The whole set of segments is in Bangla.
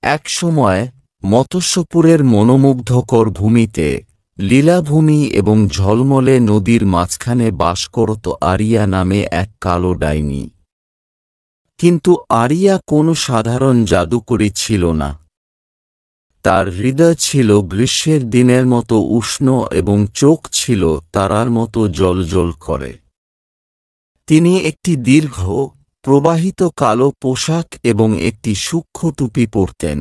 এক সময় মৎস্যপুরের মনোমুগ্ধকর ভূমিতে, লীলাভূমি এবং ঝলমলে নদীর মাঝখানে বাস করত আরিয়া নামে এক কালো ডাইনি। কিন্তু আরিয়া কোনো সাধারণ জাদুকরী ছিল না। তার হৃদয় ছিল গ্রীষ্মের দিনের মতো উষ্ণ এবং চোখ ছিল তারার মতো জ্বলজ্বল করে। তিনি একটি দীর্ঘ, প্রবাহিত কালো পোশাক এবং একটি সূক্ষ্ম টুপি পরতেন,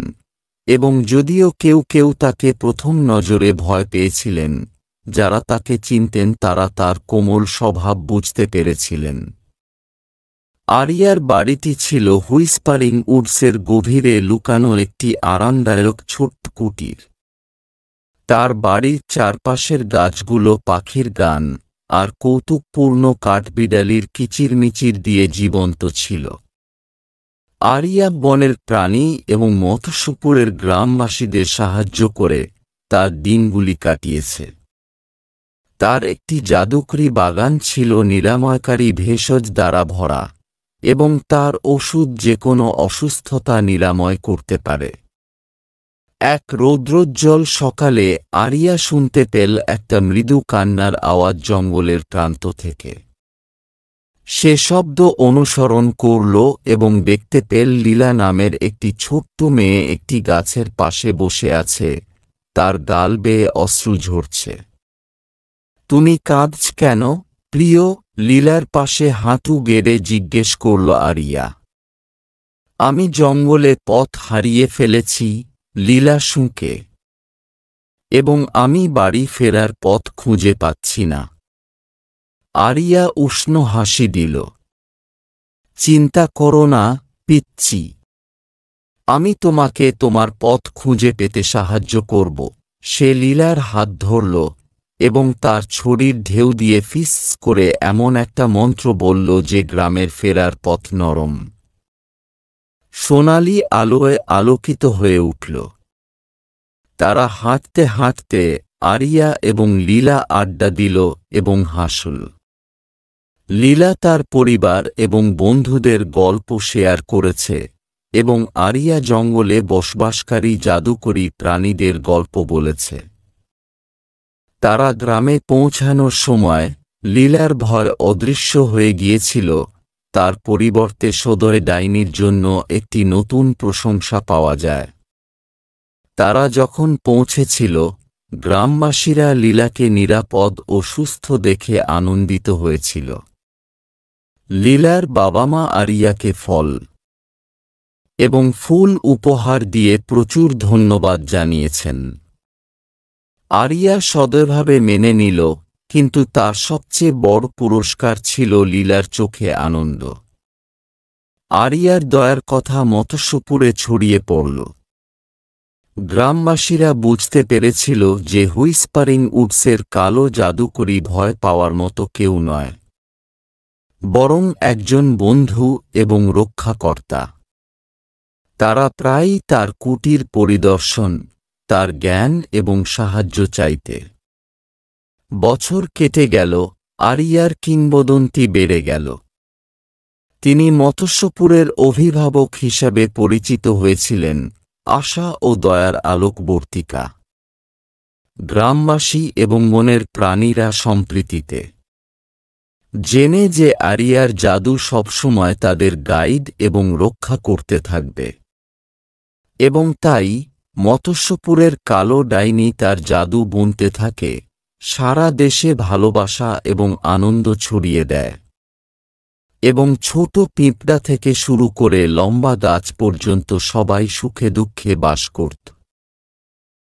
এবং যদিও কেউ কেউ তাকে প্রথম নজরে ভয় পেয়েছিলেন, যারা তাকে চিনতেন তারা তার কোমল স্বভাব বুঝতে পেরেছিলেন। আরিয়ার বাড়িটি ছিল হুইসপারিং উডসের গভীরে লুকানো একটি আরামদায়ক ছোট্ট কুটির। তার বাড়ির চারপাশের গাছগুলো পাখির গান আর কৌতুকপূর্ণ কাঠবিড়ালির কিচিরমিচির দিয়ে জীবন্ত ছিল। আরিয়া বনের প্রাণী এবং মৎস্যপুরের গ্রামবাসীদের সাহায্য করে তার দিনগুলি কাটিয়েছে। তার একটি জাদুকরি বাগান ছিল নিরাময়কারী ভেষজ দ্বারা ভরা, এবং তার ওষুধ যে কোনো অসুস্থতা নিরাময় করতে পারে। এক রৌদ্রোজ্জ্বল সকালে আরিয়া শুনতে পেল একটা মৃদু কান্নার আওয়াজ জঙ্গলের প্রান্ত থেকে। সে শব্দ অনুসরণ করল এবং দেখতে পেল লীলা নামের একটি ছোট্ট মেয়ে একটি গাছের পাশে বসে আছে, তার গাল বেয়ে অশ্রু ঝরছে। তুমি কাঁদছ কেন, প্রিয়? লীলার পাশে হাঁটু গেড়ে জিজ্ঞেস করল আরিয়া। আমি জঙ্গলে পথ হারিয়ে ফেলেছি, লীলা শুঁকে, এবং আমি বাড়ি ফেরার পথ খুঁজে পাচ্ছি না। আরিয়া উষ্ণ হাসি দিল। চিন্তা করো না, পিচ্চি। আমি তোমাকে তোমার পথ খুঁজে পেতে সাহায্য করব। সে লীলার হাত ধরল এবং তার ছড়ির ঢেউ দিয়ে ফিস করে এমন একটা মন্ত্র বলল যে গ্রামের ফেরার পথ নরম, সোনালি আলোয় আলোকিত হয়ে উঠল। তারা হাঁটতে হাঁটতে আরিয়া এবং লীলা আড্ডা দিল এবং হাসল। লীলা তার পরিবার এবং বন্ধুদের গল্প শেয়ার করেছে, এবং আরিয়া জঙ্গলে বসবাসকারী জাদুকরী প্রাণীদের গল্প বলেছে। তারা গ্রামে পৌঁছানোর সময় লীলার ভয় অদৃশ্য হয়ে গিয়েছিল, তার পরিবর্তে সদয় ডাইনির জন্য একটি নতুন প্রশংসা পাওয়া যায়। তারা যখন পৌঁছেছিল, গ্রামবাসীরা লীলাকে নিরাপদ ও সুস্থ দেখে আনন্দিত হয়েছিল। লীলার বাবা মা আরিয়াকে ফল এবং ফুল উপহার দিয়ে প্রচুর ধন্যবাদ জানিয়েছেন। আরিয়া সদয়ভাবে মেনে নিল, কিন্তু তার সবচেয়ে বড় পুরস্কার ছিল লীলার চোখে আনন্দ। আরিয়ার দয়ার কথা মৎস্যপুরে ছড়িয়ে পড়ল। গ্রামবাসীরা বুঝতে পেরেছিল যে হুইসপারিং উডসের কালো জাদুকরী ভয় পাওয়ার মতো কেউ নয়, বরং একজন বন্ধু এবং রক্ষাকর্তা। তারা প্রায়ই তার কুটির পরিদর্শন, তার জ্ঞান এবং সাহায্য চাইতে। বছর কেটে গেল, আরিয়ার কিংবদন্তি বেড়ে গেল। তিনি মৎস্যপুরের অভিভাবক হিসাবে পরিচিত হয়েছিলেন, আশা ও দয়ার আলোকবর্তিকা। গ্রামবাসী এবং মনের প্রাণীরা সম্প্রীতিতে জেনে যে আরিয়ার জাদু সবসময় তাদের গাইড এবং রক্ষা করতে থাকবে। এবং তাই মৎস্যপুরের কালো ডাইনি তার জাদু বুনতে থাকে, সারা দেশে ভালোবাসা এবং আনন্দ ছড়িয়ে দেয়। এবং ছোট পিঁপড়া থেকে শুরু করে লম্বা গাছ পর্যন্ত সবাই সুখে দুঃখে বাস করত।